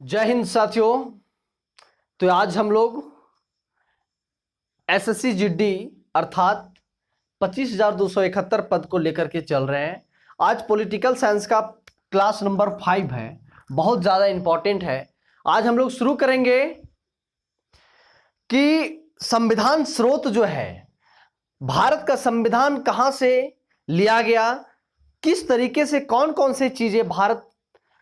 जय हिंद साथियों। तो आज हम लोग एसएससी जीडी अर्थात 25,271 पद को लेकर के चल रहे हैं। आज पॉलिटिकल साइंस का क्लास नंबर 5 है, बहुत ज़्यादा इंपॉर्टेंट है। आज हम लोग शुरू करेंगे कि संविधान स्रोत जो है, भारत का संविधान कहाँ से लिया गया, किस तरीके से कौन कौन से चीज़ें भारत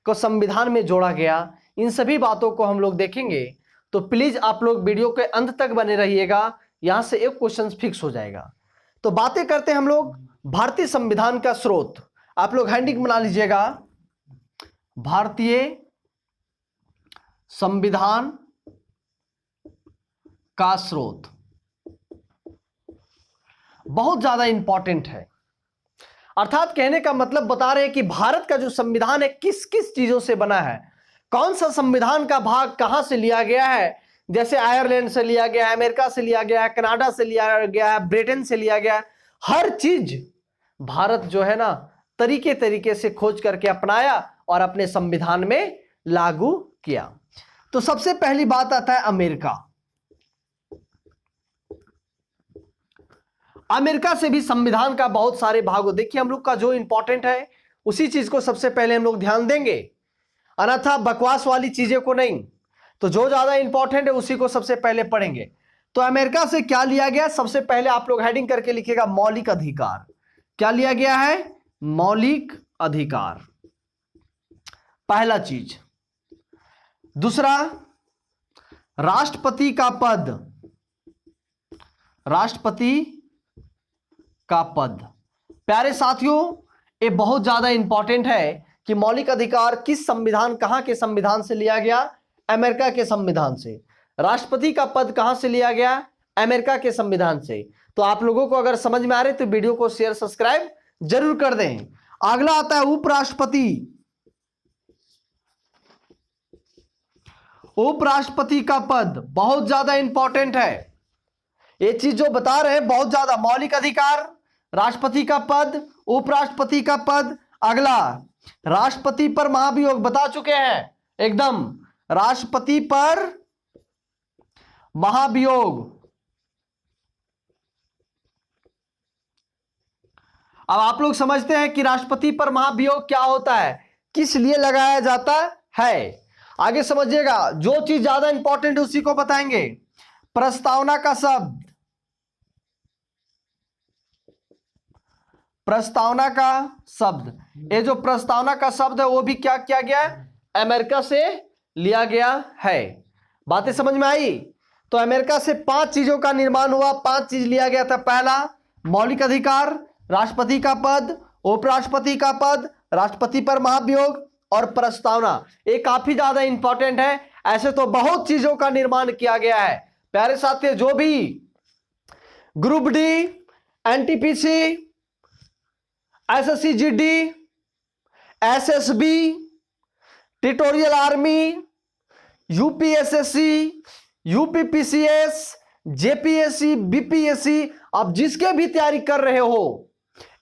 को संविधान में जोड़ा गया, इन सभी बातों को हम लोग देखेंगे। तो प्लीज आप लोग वीडियो के अंत तक बने रहिएगा, यहां से एक क्वेश्चन फिक्स हो जाएगा। तो बातें करते हैं हम लोग भारतीय संविधान का स्रोत। आप लोग हैंडिंग बना लीजिएगा, भारतीय संविधान का स्रोत बहुत ज्यादा इंपॉर्टेंट है। अर्थात कहने का मतलब बता रहे हैं कि भारत का जो संविधान है किस किस चीजों से बना है, कौन सा संविधान का भाग कहां से लिया गया है। जैसे आयरलैंड से लिया गया है, अमेरिका से लिया गया है, कनाडा से लिया गया है, ब्रिटेन से लिया गया है। हर चीज भारत जो है ना तरीके तरीके से खोज करके अपनाया और अपने संविधान में लागू किया। तो सबसे पहली बात आता है अमेरिका। अमेरिका से भी संविधान का बहुत सारे भाग हो। देखिए हम लोग का जो इंपॉर्टेंट है उसी चीज को सबसे पहले हम लोग ध्यान देंगे, अन्यथा बकवास वाली चीजें को नहीं। तो जो ज्यादा इंपॉर्टेंट है उसी को सबसे पहले पढ़ेंगे। तो अमेरिका से क्या लिया गया, सबसे पहले आप लोग हेडिंग करके लिखिएगा मौलिक अधिकार। क्या लिया गया है? मौलिक अधिकार, पहला चीज। दूसरा, राष्ट्रपति का पद। राष्ट्रपति का पद प्यारे साथियों ये बहुत ज्यादा इंपॉर्टेंट है कि मौलिक अधिकार किस संविधान, कहां के संविधान से लिया गया? अमेरिका के संविधान से। राष्ट्रपति का पद कहां से लिया गया? अमेरिका के संविधान से। तो आप लोगों को अगर समझ में आ रहे तो वीडियो को शेयर सब्सक्राइब जरूर कर दें। अगला आता है उपराष्ट्रपति। उपराष्ट्रपति का पद बहुत ज्यादा इंपॉर्टेंट है। ये चीज जो बता रहे हैं बहुत ज्यादा, मौलिक अधिकार, राष्ट्रपति का पद, उपराष्ट्रपति का पद। अगला, राष्ट्रपति पर महाभियोग बता चुके हैं एकदम, राष्ट्रपति पर महाभियोग। अब आप लोग समझते हैं कि राष्ट्रपति पर महाभियोग क्या होता है, किस लिए लगाया जाता है। आगे समझिएगा, जो चीज ज्यादा इंपॉर्टेंट है उसी को बताएंगे। प्रस्तावना का शब्द, प्रस्तावना का शब्द, ये जो प्रस्तावना का शब्द है वो भी क्या किया गया है? अमेरिका से लिया गया है। बातें समझ में आई? तो अमेरिका से 5 चीजों का निर्माण हुआ, 5 चीज लिया गया था। पहला, मौलिक अधिकार, राष्ट्रपति का पद, उपराष्ट्रपति का पद, राष्ट्रपति पर महाभियोग और प्रस्तावना। ये काफी ज्यादा इंपॉर्टेंट है। ऐसे तो बहुत चीजों का निर्माण किया गया है प्यारे साथियों। जो भी group D, NTPC, SSC GD, SSB, tutorial army, UPSSC, UPPCS, JPSC, BPSC, आप जिसके भी तैयारी कर रहे हो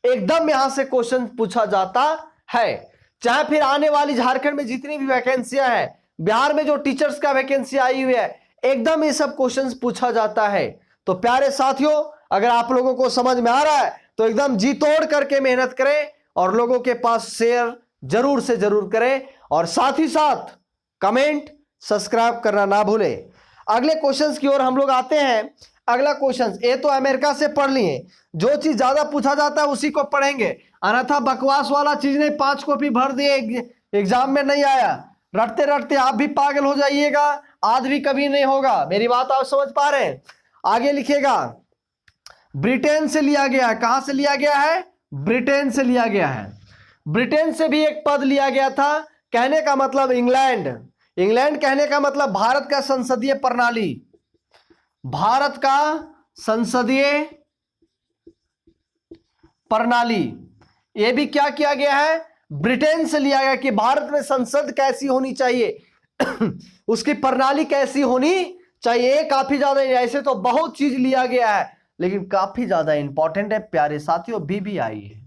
एकदम यहां से क्वेश्चन पूछा जाता है। चाहे फिर आने वाली झारखंड में जितनी भी वैकेंसियां हैं, बिहार में जो टीचर्स का वैकेंसी आई हुई है, एकदम ये सब क्वेश्चन पूछा जाता है। तो प्यारे साथियों अगर आप लोगों को समझ में आ रहा है तो एकदम जी तोड़ करके मेहनत करें और लोगों के पास शेयर जरूर से जरूर करें और साथ ही साथ कमेंट, सब्सक्राइब करना ना भूलें। अगले क्वेश्चंस की ओर हम लोग आते हैं। अगला क्वेश्चन, ये तो अमेरिका से पढ़ लिए, जो चीज ज्यादा पूछा जाता है उसी को पढ़ेंगे, अन्यथा बकवास वाला चीज नहीं। 5 कॉपी भर दिए, एग्जाम में नहीं आया, रटते रटते आप भी पागल हो जाइएगा, आज भी कभी नहीं होगा। मेरी बात आप समझ पा रहे हैं? आगे लिखिएगा, ब्रिटेन से लिया गया है। कहां से लिया गया है? ब्रिटेन से लिया गया है। ब्रिटेन से भी एक पद लिया गया था। कहने का मतलब इंग्लैंड, इंग्लैंड कहने का मतलब भारत का संसदीय प्रणाली, भारत का संसदीय प्रणाली। यह भी क्या किया गया है? ब्रिटेन से लिया गया कि भारत में संसद कैसी होनी चाहिए उसकी प्रणाली कैसी होनी चाहिए। काफी ज्यादा, ऐसे तो बहुत चीज लिया गया है लेकिन काफी ज्यादा इंपॉर्टेंट है प्यारे साथियों, बीबीआई है।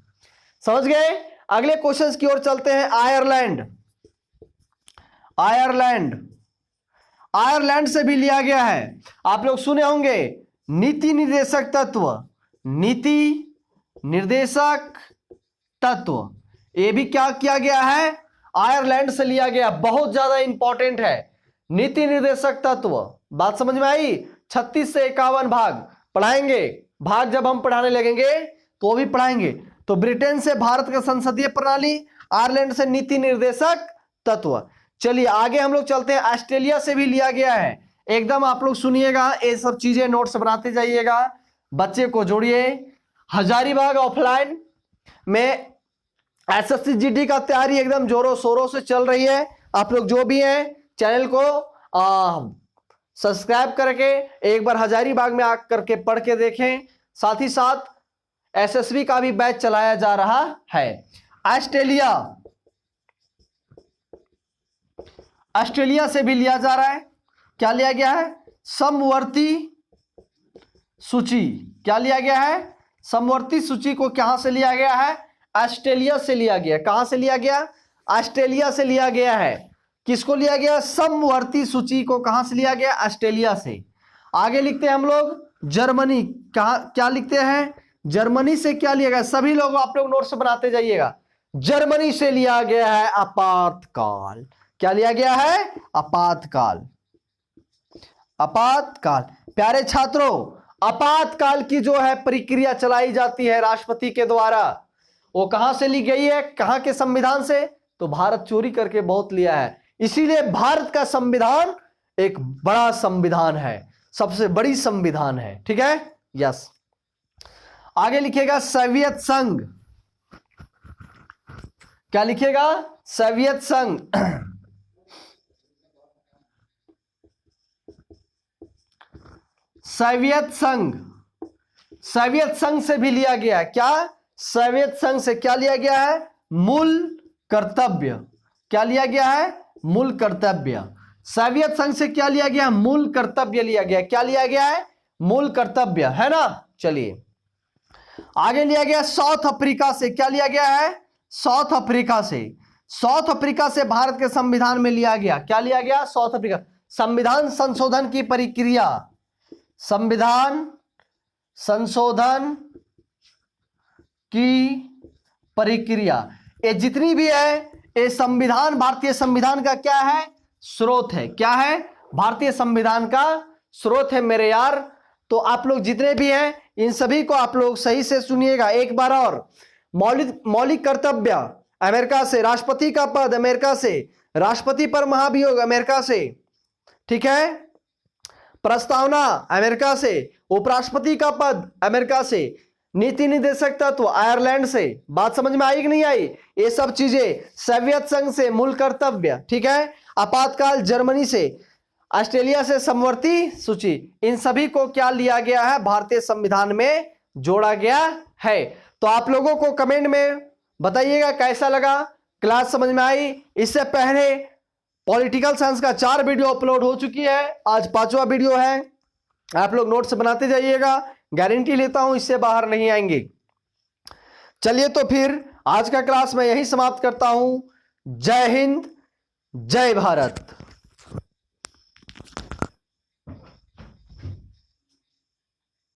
समझ गए? अगले क्वेश्चन की ओर चलते हैं। आयरलैंड, आयरलैंड, आयरलैंड से भी लिया गया है। आप लोग सुने होंगे नीति निर्देशक तत्व, नीति निर्देशक तत्व, ये भी क्या किया गया है, आयरलैंड से लिया गया। बहुत ज्यादा इंपॉर्टेंट है नीति निर्देशक तत्व। बात समझ में आई? 36 से 51 भाग पढ़ाएंगे, भाग जब हम पढ़ाने लगेंगे तो भी पढ़ाएंगे। तो ब्रिटेन से भारत का संसदीय प्रणाली, आयरलैंड से नीति निर्देशक तत्व। चलिए आगे हम लोग चलते हैं। ऑस्ट्रेलिया से भी लिया गया है। एकदम आप लोग सुनिएगा, ये सब चीजें नोट्स बनाते जाइएगा, बच्चे को जोड़िए। हजारीबाग ऑफलाइन में एसएससी जीडी का तैयारी एकदम जोरों शोरों से चल रही है। आप लोग जो भी हैं चैनल को सब्सक्राइब करके एक बार हजारीबाग में आकर के पढ़ के देखें। साथ ही साथ एसएसबी का भी बैच चलाया जा रहा है। ऑस्ट्रेलिया, ऑस्ट्रेलिया से भी लिया जा रहा है। क्या लिया गया है? समवर्ती सूची। क्या लिया गया है? समवर्ती सूची को कहां से लिया गया है? ऑस्ट्रेलिया से लिया गया। कहां से लिया गया? ऑस्ट्रेलिया से लिया गया है। किसको लिया गया? समवर्ती सूची को कहां से लिया गया? ऑस्ट्रेलिया से। आगे लिखते हैं हम लोग जर्मनी। कहां, क्या लिखते हैं? जर्मनी से क्या लिया गया? सभी लोग आप लोग नोट्स बनाते जाइएगा। जर्मनी से लिया गया है आपातकाल। क्या लिया गया है? आपातकाल। आपातकाल। प्यारे छात्रों, आपातकाल की जो है प्रक्रिया चलाई जाती है राष्ट्रपति के द्वारा, वो कहां से ली गई है? कहां के संविधान से? तो भारत चोरी करके बहुत लिया है, इसीलिए भारत का संविधान एक बड़ा संविधान है, सबसे बड़ी संविधान है। ठीक है, यस। आगे लिखिएगा सोवियत संघ। क्या लिखिएगा? सोवियत संघ। सोवियत संघ, सोवियत संघ से भी लिया गया। क्या? सोवियत संघ से क्या लिया गया है? मूल कर्तव्य। क्या लिया गया है? मूल कर्तव्य। सोवियत संघ से क्या लिया गया? मूल कर्तव्य लिया गया। क्या लिया गया है? मूल कर्तव्य, है ना। चलिए आगे लिया गया साउथ अफ्रीका से। क्या लिया गया है? साउथ अफ्रीका से। साउथ अफ्रीका से भारत के संविधान में लिया गया। क्या लिया गया? South Africa. संविधान संशोधन की प्रक्रिया, संविधान संशोधन की प्रक्रिया, ये जितनी भी है ये संविधान, भारतीय संविधान का क्या है? स्रोत है। क्या है? भारतीय संविधान का स्रोत है मेरे यार। तो आप लोग जितने भी हैं इन सभी को आप लोग सही से सुनिएगा एक बार और। मौलिक कर्तव्य अमेरिका से, राष्ट्रपति का पद अमेरिका से, राष्ट्रपति पर महाभियोग अमेरिका से, ठीक है, प्रस्तावना अमेरिका से, उपराष्ट्रपति का पद अमेरिका से, नीति निर्देशक तत्व आयरलैंड से। बात समझ में आई कि नहीं आई? ये सब चीजें सोवियत संघ से मूल कर्तव्य, ठीक है, आपातकाल जर्मनी से, ऑस्ट्रेलिया से समवर्ती सूची, इन सभी को क्या लिया गया है? भारतीय संविधान में जोड़ा गया है। तो आप लोगों को कमेंट में बताइएगा कैसा लगा, क्लास समझ में आई? इससे पहले पॉलिटिकल साइंस का 4 वीडियो अपलोड हो चुकी है, आज 5वां वीडियो है। आप लोग नोट्स बनाते जाइएगा, गारंटी लेता हूं इससे बाहर नहीं आएंगे। चलिए तो फिर आज का क्लास मैं यही समाप्त करता हूं। जय हिंद, जय भारत।